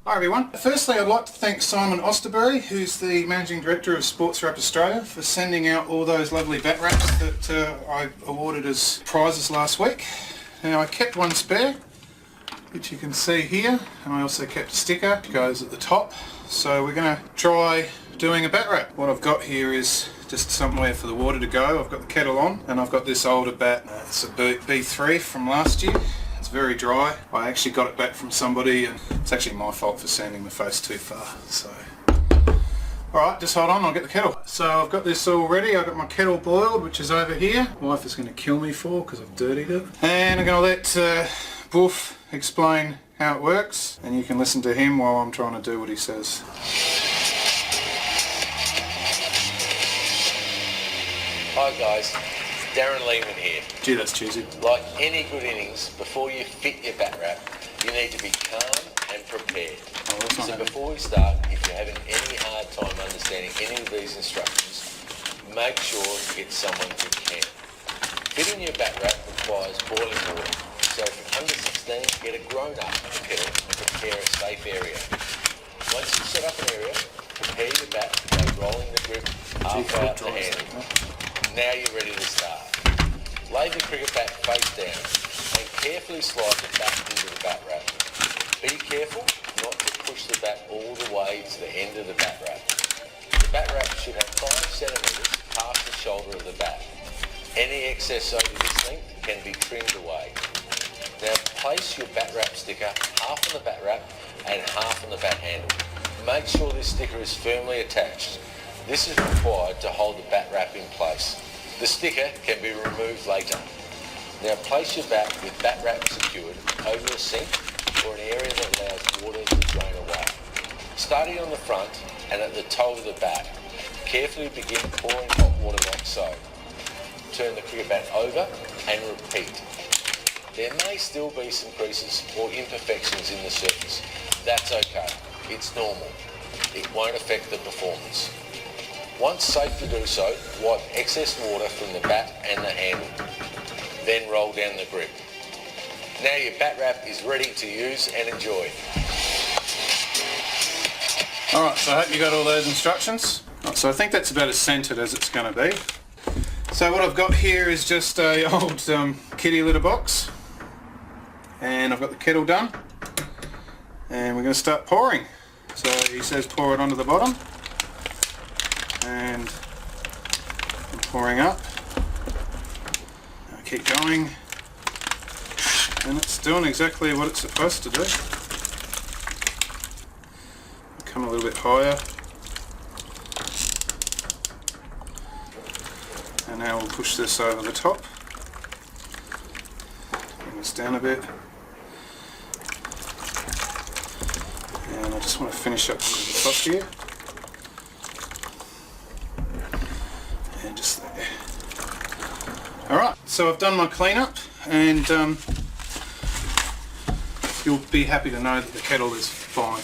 Hi everyone. Firstly, I'd like to thank Simon Osterbury, who's the Managing Director of Batwrap Australia, for sending out all those lovely bat wraps that I awarded as prizes last week. Now I kept one spare, which you can see here, and I also kept a sticker that goes at the top. So we're going to try doing a bat wrap. What I've got here is just somewhere for the water to go. I've got the kettle on, and I've got this older bat. It's a B3 from last year. It's very dry. I actually got it back from somebody, and it's actually my fault for sanding the face too far. So, alright, just hold on, I'll get the kettle. So I've got this all ready. I've got my kettle boiled, which is over here. My wife is going to kill me for because I've dirtied it. And I'm going to let Boof explain how it works, and you can listen to him while I'm trying to do what he says. Hi guys, Darren Lehman here. Gee, that's cheesy. Like any good innings, before you fit your bat wrap, you need to be calm and prepared. So before we start, if you're having any hard time understanding any of these instructions, make sure you get someone who can. Fitting your bat wrap requires boiling water. So if you're under 16, get a grown-up kettle and prepare a safe area. Once you've set up an area, prepare your bat by rolling the grip half out the handle. Now you're ready to start. Lay the cricket bat face down and carefully slide the bat into the bat wrap. Be careful not to push the bat all the way to the end of the bat wrap. The bat wrap should have 5 centimetres past the shoulder of the bat. Any excess over this length can be trimmed away. Now place your bat wrap sticker half on the bat wrap and half on the bat handle. Make sure this sticker is firmly attached. This is required to hold the bat wrap in place. The sticker can be removed later. Now place your bat with bat wrap secured over a sink or an area that allows water to drain away. Starting on the front and at the toe of the bat, carefully begin pouring hot water like so. Turn the cricket bat over and repeat. There may still be some creases or imperfections in the surface. That's okay. It's normal. It won't affect the performance. Once safe to do so, wipe excess water from the bat and the handle. Then roll down the grip. Now your bat wrap is ready to use and enjoy. Alright, so I hope you got all those instructions. Right, so I think that's about as centred as it's going to be. So what I've got here is just a old kitty litter box. And I've got the kettle done. And we're going to start pouring. So he says pour it onto the bottom. And I'm pouring up. I keep going, and it's doing exactly what it's supposed to do. Come a little bit higher, and now we'll push this over the top. Bring this down a bit, and I just want to finish up the top here. Just there. Alright, so I've done my cleanup, and you'll be happy to know that the kettle is fine.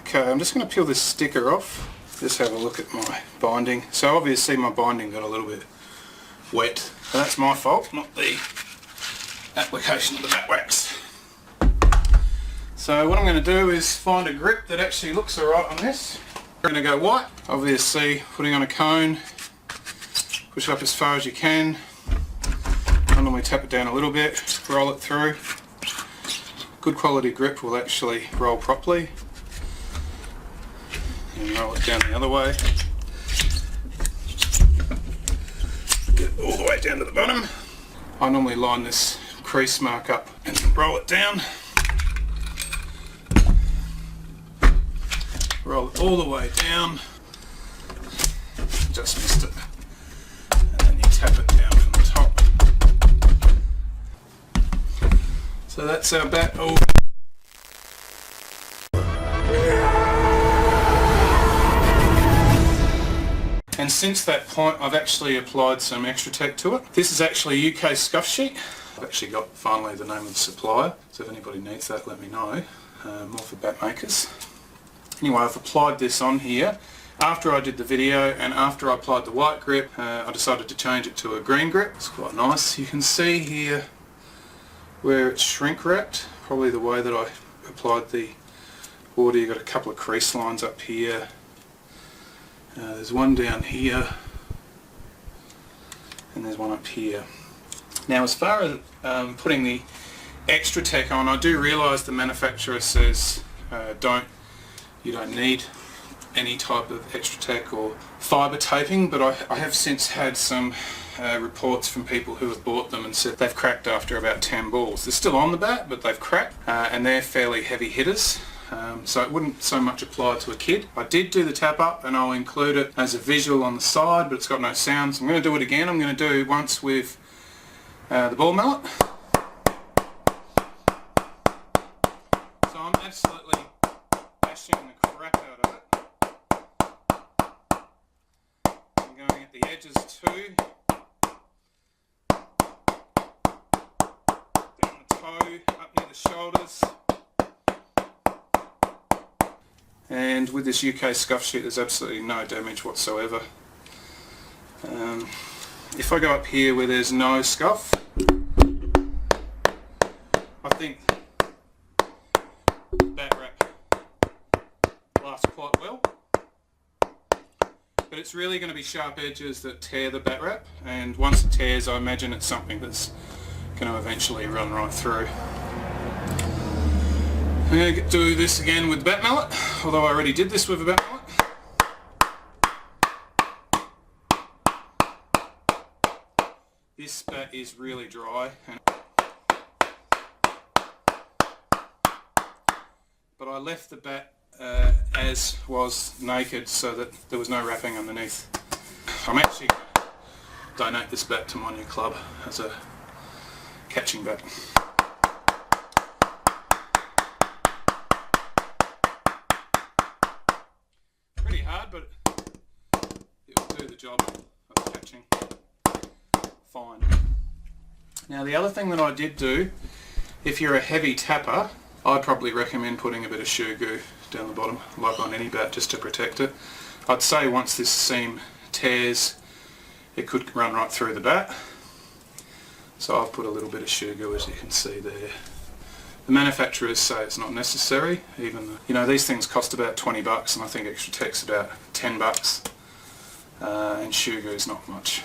Okay, I'm just going to peel this sticker off. Just have a look at my binding. So obviously my binding got a little bit wet. So that's my fault, not the application of the bat wax. So what I'm going to do is find a grip that actually looks alright on this. I'm going to go white, obviously putting on a cone. Push it up as far as you can. I normally tap it down a little bit, roll it through. Good quality grip will actually roll properly. And roll it down the other way. Get it all the way down to the bottom. I normally line this crease mark up and roll it down. Roll it all the way down. Just missed it. Tap it down from the top. So that's our bat all. And since that point I've actually applied some extra tech to it. This is actually a UK scuff sheet. I've actually got finally the name of the supplier, so if anybody needs that let me know. More for bat makers. Anyway, I've applied this on here. After I did the video and after I applied the white grip, I decided to change it to a green grip. It's quite nice. You can see here where it's shrink wrapped, probably the way that I applied the border. You've got a couple of crease lines up here. There's one down here, and there's one up here. Now, as far as putting the extra tech on, I do realise the manufacturer says you don't need any type of extra tech or fibre taping, but I have since had some reports from people who have bought them and said they've cracked after about 10 balls. They're still on the bat, but they've cracked, and they're fairly heavy hitters. So it wouldn't so much apply to a kid. I did do the tap up, and I'll include it as a visual on the side, but it's got no sound, so I'm going to do it again. I'm going to do once with the ball mallet. So I'm absolutely bashing the crap out of it. I'm going at the edges too. Down the toe, up near the shoulders. And with this UK scuff sheet, there's absolutely no damage whatsoever. If I go up here where there's no scuff, I think bat wrap lasts quite well. But it's really going to be sharp edges that tear the bat wrap, and once it tears, I imagine it's something that's going to eventually run right through. I'm going to do this again with the bat mallet, although I already did this with a bat mallet. This bat is really dry, but I left the bat as was naked so that there was no wrapping underneath. I'm actually going to donate this bat to my new club as a catching bat. Hard, but it will do the job of catching fine. Now, the other thing that I did do, if you're a heavy tapper, I'd probably recommend putting a bit of shoe goo down the bottom, like on any bat, just to protect it. I'd say once this seam tears, it could run right through the bat. So I've put a little bit of shoe goo, as you can see there. The manufacturers say it's not necessary, even though, you know, these things cost about 20 bucks, and I think extra tech's about 10 bucks. And shoe goo is not much,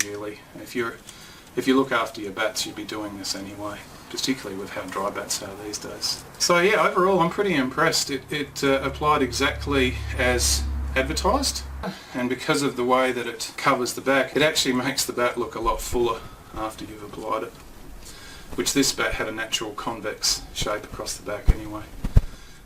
really. If you look after your bats, you'd be doing this anyway, particularly with how dry bats are these days. So yeah, overall I'm pretty impressed. It applied exactly as advertised, and because of the way that it covers the back, it actually makes the bat look a lot fuller after you've applied it. Which this bat had a natural convex shape across the back anyway.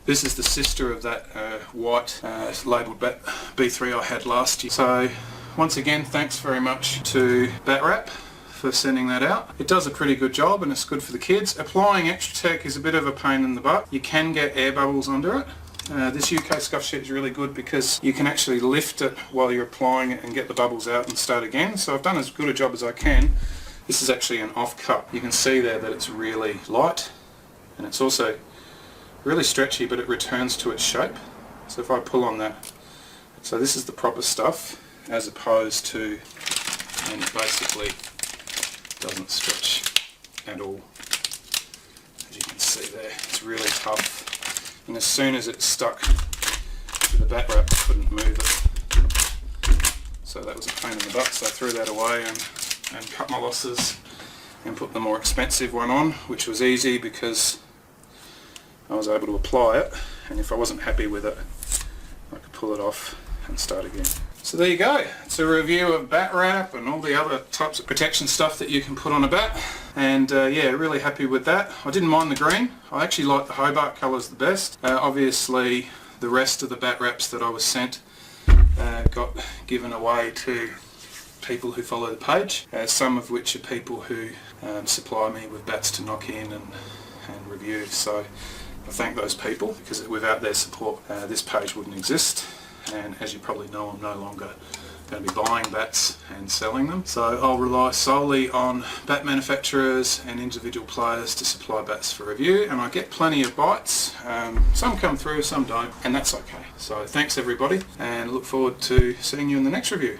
This is the sister of that white labelled bat B3 I had last year. So once again, thanks very much to Batwrap for sending that out. It does a pretty good job, and it's good for the kids. Applying extra tech is a bit of a pain in the butt. You can get air bubbles under it. This UK scuff sheet is really good because you can actually lift it while you're applying it and get the bubbles out and start again. So I've done as good a job as I can. This is actually an off cut. You can see there that it's really light, and it's also really stretchy, but it returns to its shape. So if I pull on that, so this is the proper stuff, as opposed to, and it basically doesn't stretch at all. As you can see there, it's really tough. And as soon as it's stuck to the bat wrap, I couldn't move it. So that was a pain in the butt, so I threw that away and cut my losses and put the more expensive one on, which was easy because I was able to apply it, and if I wasn't happy with it, I could pull it off and start again. So there you go. It's a review of bat wrap and all the other types of protection stuff that you can put on a bat, and yeah, really happy with that. I didn't mind the green. I actually like the Hobart colours the best. Obviously the rest of the bat wraps that I was sent got given away to people who follow the page, some of which are people who supply me with bats to knock in and review. So I thank those people, because without their support this page wouldn't exist, and as you probably know, I'm no longer going to be buying bats and selling them. So I'll rely solely on bat manufacturers and individual players to supply bats for review, and I get plenty of bites. Some come through, some don't, and that's okay. So thanks everybody, and look forward to seeing you in the next review.